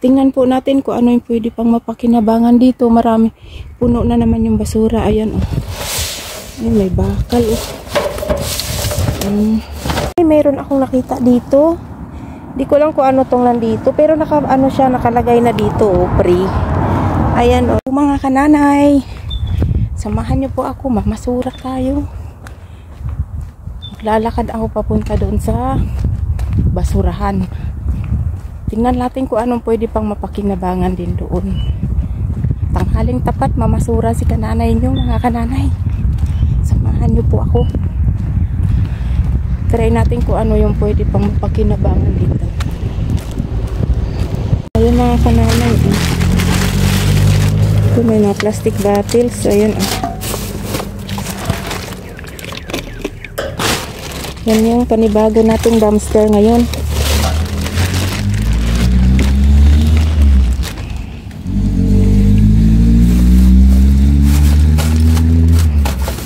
Tingnan po natin kung ano yung pwede pang mapakinabangan dito. Marami. Puno na naman yung basura. Ayan oh. Ay, may bakal oh. Mayroon akong nakita dito. Di ko lang kung ano tong nandito. Pero ano siya, nakalagay na dito oh. Free. Ayan oh. Mga kananay. Samahan niyo po ako. Mamasura tayo. Lalakad ako papunta doon sa basurahan. Tingnan natin kung anong pwede pang mapakinabangan din doon. Tanghaling tapat, mamasura si kananay nyo, mga kananay. Samahan nyo po ako. Try natin kung ano yung pwede pang mapakinabangan dito. Ayun mga kananay. Ito may mga plastic bottles. Ayun. Yan yung panibago nating dumpster ngayon.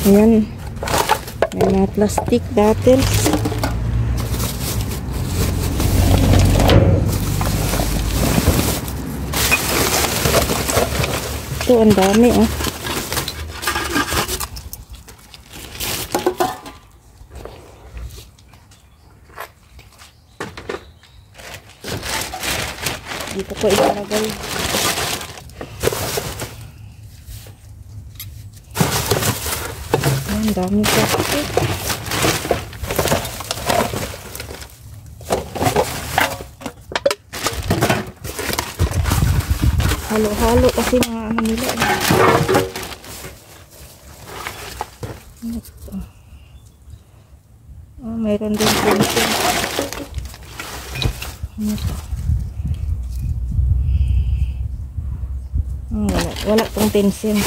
Ayan. May mga plastic bottles. Ito, ang dami oh. Dito ko ilalagay. Ang dami plastic. Halo-halo kasi mga ano nila. Oh, mayroon din pencil. Wala pong pencil.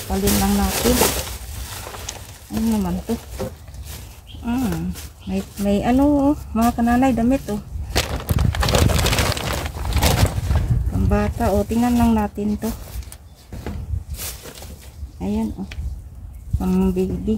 Palin lang natin. Ano naman to? May ano, mga kananay, damit oh. Pambata oh, tingnan lang natin to. Ayan oh. Pang baby.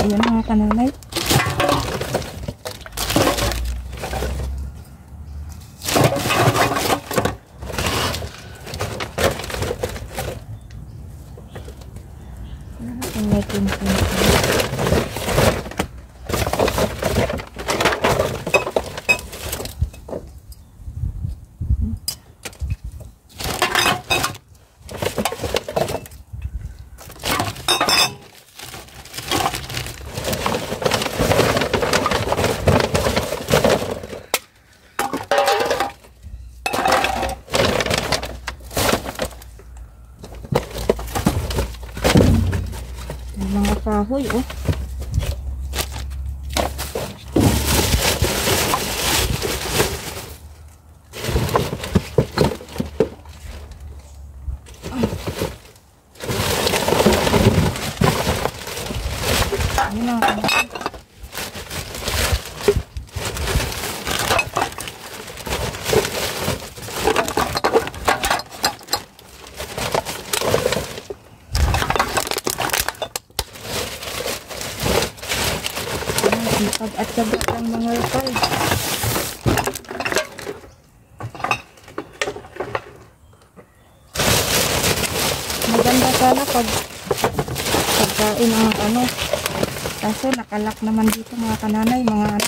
Ayan mga kananay. Mga kahoy oh. Sipag at sagot ng mga lokal. Maganda sana pag pagkain ang ano. Kaso nakalak naman dito mga kananay, mga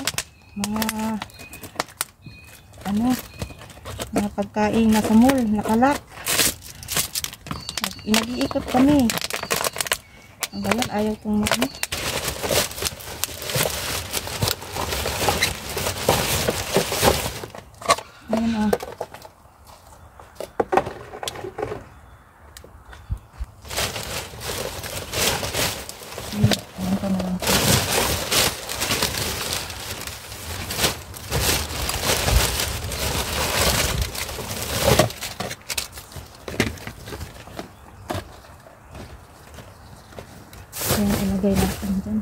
pagkain na sa mall, nakalak. Nag-iikot kami. Ang bayan, ayaw kong ano. Ayan o. Ayan pa na lang. Ayan, ilagay natin dyan.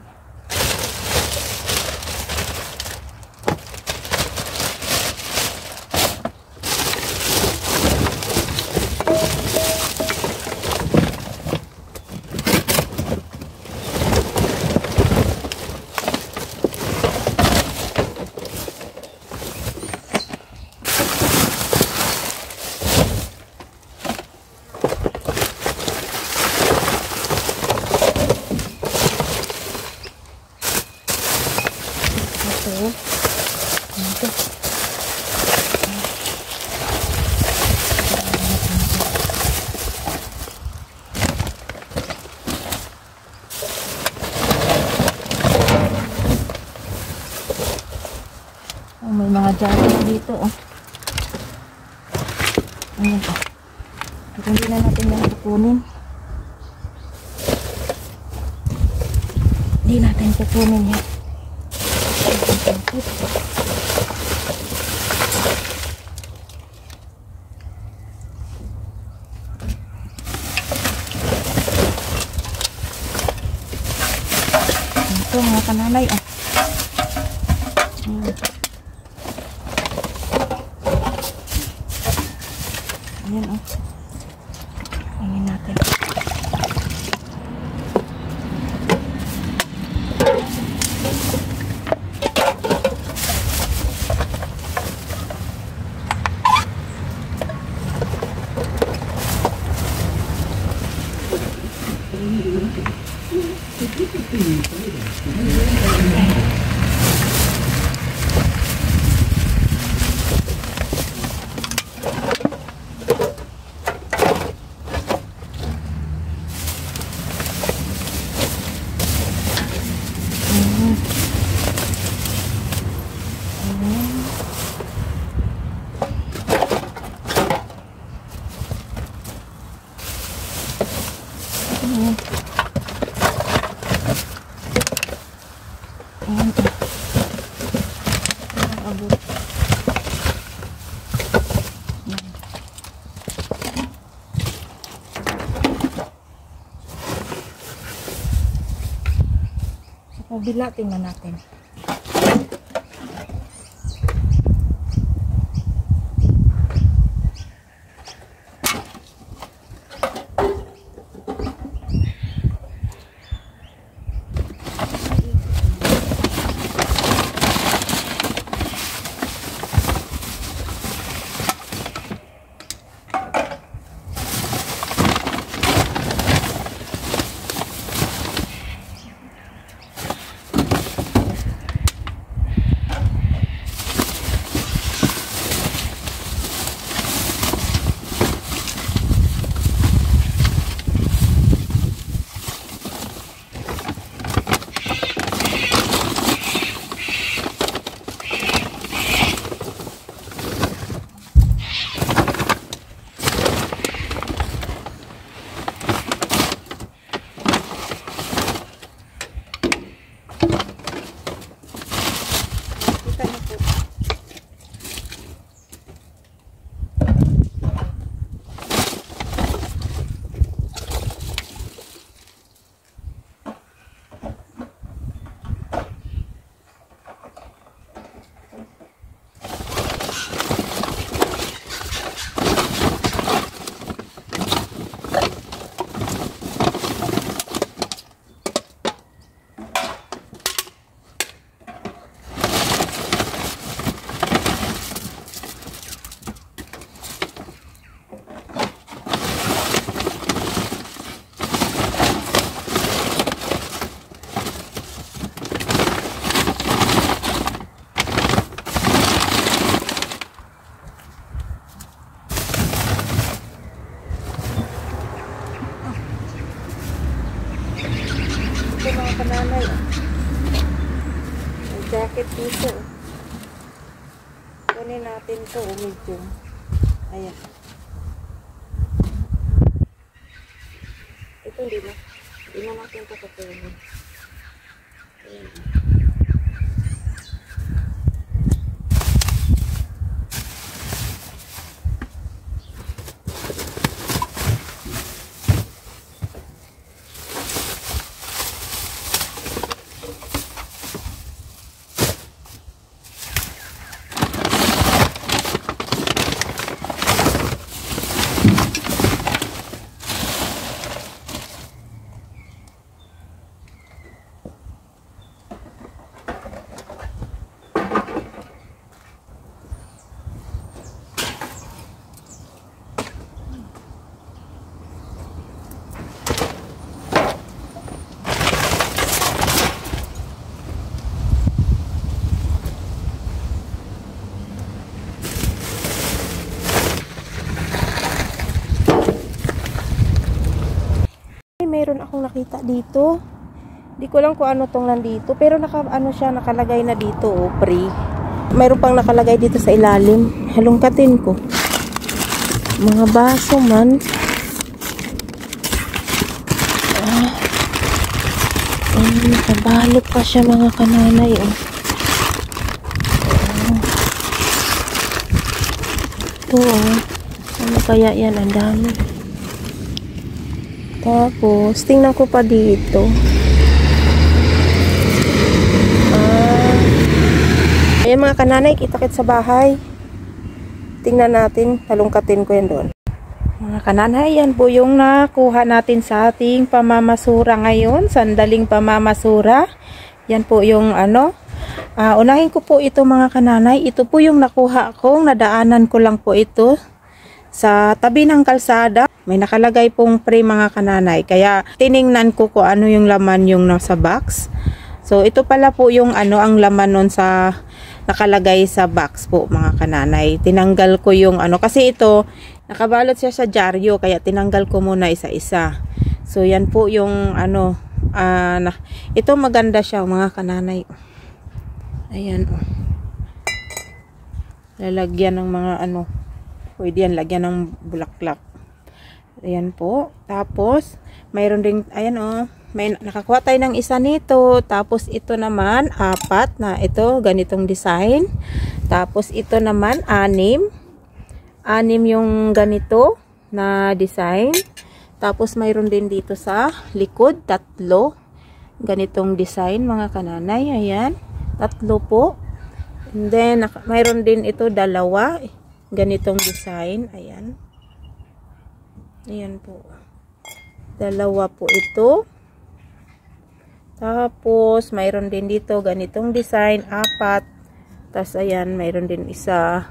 Oh, may mga jacket dito oh. Ayan oh. At hindi na natin yan kukunin. Hindi natin kukunin yan. Ito mga kananay oh. Ayan oh. Ayan natin. Sa kabila, tingnan natin. dito mga kananay. May jacket dito. Kunin natin to, medium. Ayan. Ito hindi na. Hindi na natin ito kapunin. Ayan. Meron akong nakita dito. Di ko lang kung ano tong nandito, pero ano siya, nakalagay na dito, oh, free. Meron pang nakalagay dito sa ilalim. Halongkatin ko. Mga baso man. Nakabalot pa siya mga kananay, oh. Ito, oh. Ano kaya yan? Ang dami. Tapos, tingnan ko pa dito. Ayan mga kananay, kita-kit sa bahay. Tingnan natin, halongkatin ko yan doon. Mga kananay, yan po yung nakuha natin sa ating pamamasura ngayon. Sandaling pamamasura. Yan po yung ano. Unahin ko po ito mga kananay. Ito po yung nakuha ko. Nadaanan ko lang po ito sa tabi ng kalsada. May nakalagay pong free mga kananay. Kaya tiningnan ko kung ano yung laman yung nasa box. So ito pala po yung ano ang laman nun sa nakalagay sa box po mga kananay. Tinanggal ko yung ano kasi ito nakabalot siya sa dyaryo kaya tinanggal ko muna isa-isa. So yan po yung ano ito maganda siya mga kananay. Ayan oh. Lalagyan ng mga ano. Pwede yan lagyan ng bulaklak. Ayan po. Tapos, mayroon din, ayan o, may nakakuha tayo ng isa nito. Tapos, ito naman, 4 na ito, ganitong design. Tapos, ito naman, 6. 6 yung ganito na design. Tapos, mayroon din dito sa likod, 3. Ganitong design, mga kananay. Ayan, 3 po. And then, mayroon din ito, 2. Ganitong design. Ayan. Ayan po. 2 po ito. Tapos, mayroon din dito ganitong design. 4. Tapos, ayan, mayroon din isa.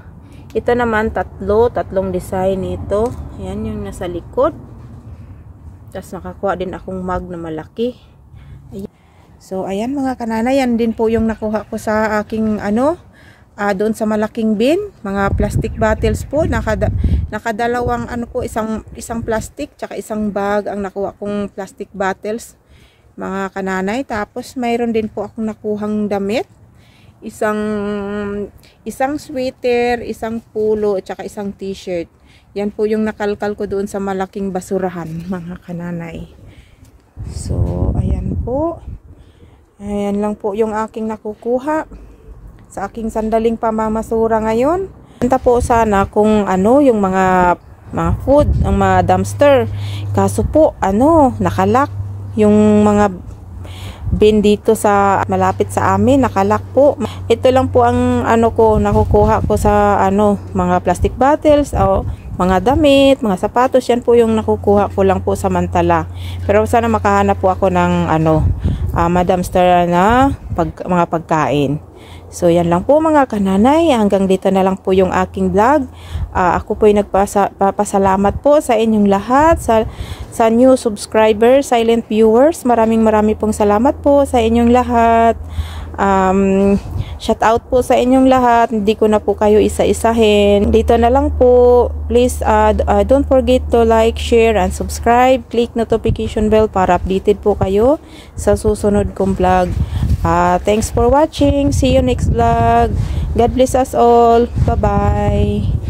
Ito naman, 3. 3 design ito. Ayan, yung nasa likod. Tapos, nakakuha din akong mug na malaki. Ayan. So, ayan mga kananay. Yan din po yung nakuha ko sa aking, ano, doon sa malaking bin, mga plastic bottles po, nakadalawang ano po, isang plastic tsaka isang bag ang nakuha kong plastic bottles mga kananay. Tapos mayroon din po akong nakuhang damit, isang sweater, isang pulo tsaka isang t-shirt. Yan po yung nakalkal ko doon sa malaking basurahan mga kananay. So ayan po, ayan lang po yung aking nakukuha sa aking sandaling pamamasura ngayon. Punta po sana kung ano yung mga food, ang mga dumpster. Kaso po ano, nakalock yung mga bin dito sa malapit sa amin, nakalock po. Ito lang po ang ano ko nakukuha ko sa ano, mga plastic bottles o mga damit, mga sapatos. Yan po yung nakukuha ko lang po samantala. Pero sana makahanap po ako ng ano, dumpster na mga pagkain. So yan lang po mga kananay, hanggang dito na lang po yung aking vlog. Ako po ay nagpapasalamat po sa inyong lahat, sa new subscribers, silent viewers. Maraming pong salamat po sa inyong lahat. Shout out po sa inyong lahat. Hindi ko na po kayo isa-isahin. Dito na lang po. Please don't forget to like, share, and subscribe. Click notification bell para updated po kayo sa susunod kong vlog. Thanks for watching. See you next vlog. God bless us all. Bye-bye.